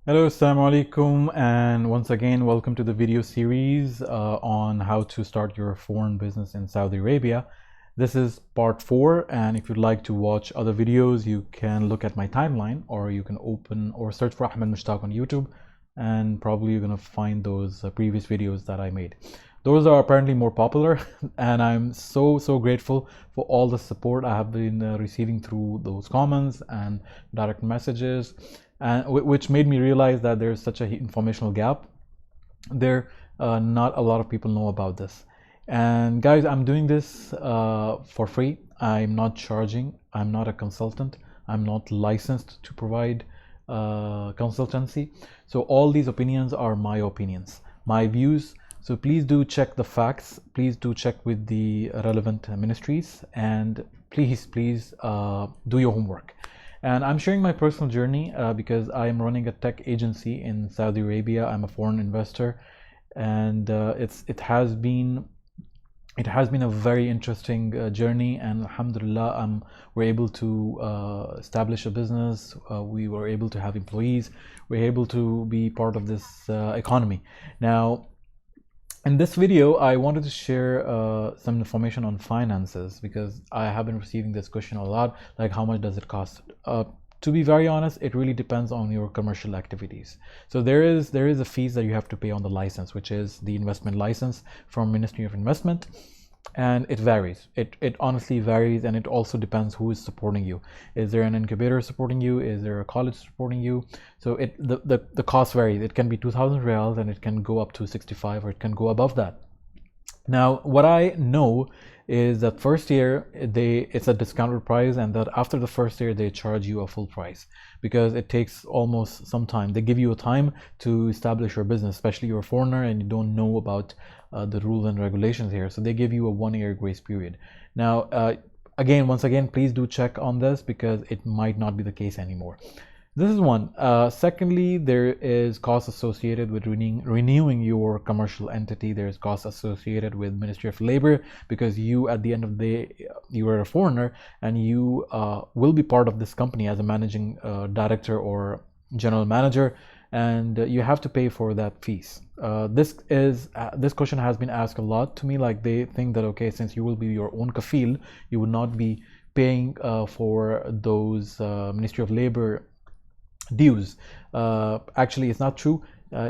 Hello, assalamu alaikum, and once again, welcome to the video series on how to start your foreign business in Saudi Arabia. This is part 4, and if you'd like to watch other videos, you can look at my timeline, or you can open or search for Ahmed Mushtaq on YouTube, and probably you're gonna find those previous videos that I made. Those are apparently more popular, and I'm so grateful for all the support I have been receiving through those comments and direct messages, and which made me realize that there's such a informational gap there. Not a lot of people know about this. And guys, I'm doing this for free. I'm not charging. I'm not a consultant. I'm not licensed to provide consultancy. So all these opinions are my opinions, my views. So please do check the facts. Please do check with the relevant ministries, and please do your homework. And I'm sharing my personal journey because I am running a tech agency in Saudi Arabia. I'm a foreign investor, and it has been a very interesting journey. And alhamdulillah, we're able to establish a business. We were able to have employees. We're able to be part of this economy. Now, in this video, I wanted to share some information on finances because I have been receiving this question a lot, like how much does it cost? To be very honest, it really depends on your commercial activities. So there is a fees that you have to pay on the license, which is the investment license from Ministry of Investment, and it varies. It honestly varies, and it also depends who is supporting you. Is there an incubator supporting you? Is there a college supporting you? So the cost varies. It can be 2,000 reals, and it can go up to 65, or it can go above that. Now, what I know is that first year it's a discounted price, and that after the first year they charge you a full price because it takes almost some time. They give you a time to establish your business, especially you're a foreigner and you don't know about the rules and regulations here. So they give you a 1 year grace period. Now, once again, please do check on this because it might not be the case anymore. This is one. Secondly, there is cost associated with renewing your commercial entity. There's cost associated with Ministry of Labor because you, at the end of the day, you are a foreigner and you will be part of this company as a managing director or general manager, and you have to pay for that fees. This question has been asked a lot to me. Like, they think that, okay, since you will be your own kafil, you would not be paying for those Ministry of Labor dues. Actually, it's not true.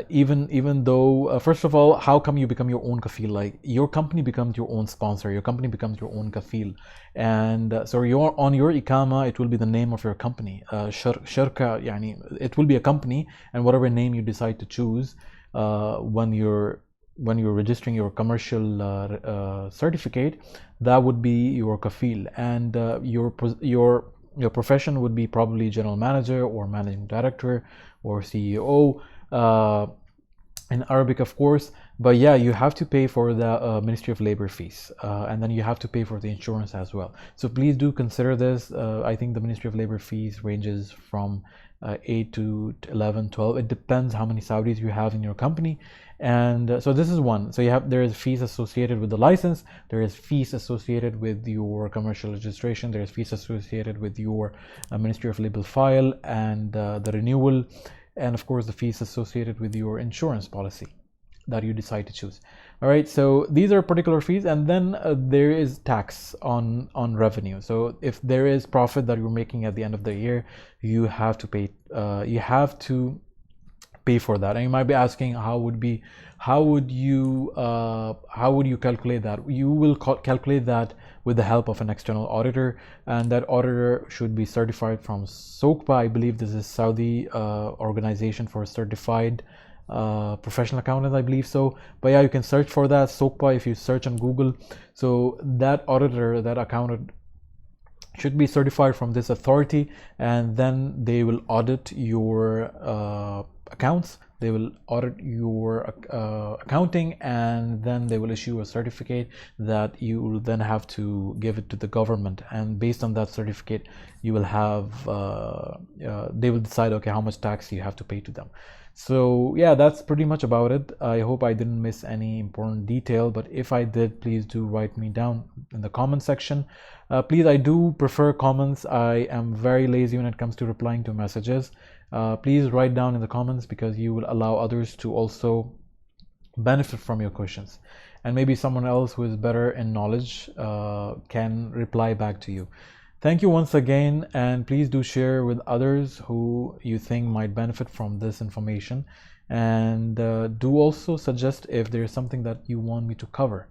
Even though, first of all, how come you become your own kafil? Like, your company becomes your own sponsor, your company becomes your own kafil, and so you're on your ikama, it will be the name of your company. Sharka, yani, it will be a company, and whatever name you decide to choose when you're registering your commercial certificate, that would be your kafil, and your profession would be probably general manager or managing director or CEO in Arabic, of course. But yeah, you have to pay for the Ministry of Labor fees, and then you have to pay for the insurance as well. So please do consider this. I think the Ministry of Labor fees ranges from 8 to 11, 12. It depends how many Saudis you have in your company. And so this is one. So there is fees associated with the license, there is fees associated with your commercial registration, there is fees associated with your Ministry of Labor file and the renewal, and of course the fees associated with your insurance policy that you decide to choose. All right, so these are particular fees, and then there is tax on revenue. So if there is profit that you're making at the end of the year, you have to pay. You have to pay for that. And you might be asking, how would you calculate that? You will calculate that with the help of an external auditor, and that auditor should be certified from SOCPA. I believe this is Saudi organization for certified professional accountants, I believe so. But yeah, you can search for that, SOCPA, if you search on Google. So that auditor, that accountant, should be certified from this authority, and then they will audit your accounts, they will audit your accounting, and then they will issue a certificate that you will then have to give it to the government, and based on that certificate you will have they will decide, okay, how much tax you have to pay to them. So yeah, that's pretty much about it. I hope I didn't miss any important detail, but if I did, please do write me down in the comment section. Please, I do prefer comments. I am very lazy when it comes to replying to messages. please write down in the comments, because you will allow others to also benefit from your questions, and maybe someone else who is better in knowledge can reply back to you. Thank you once again, and please do share with others who you think might benefit from this information, and do also suggest if there is something that you want me to cover.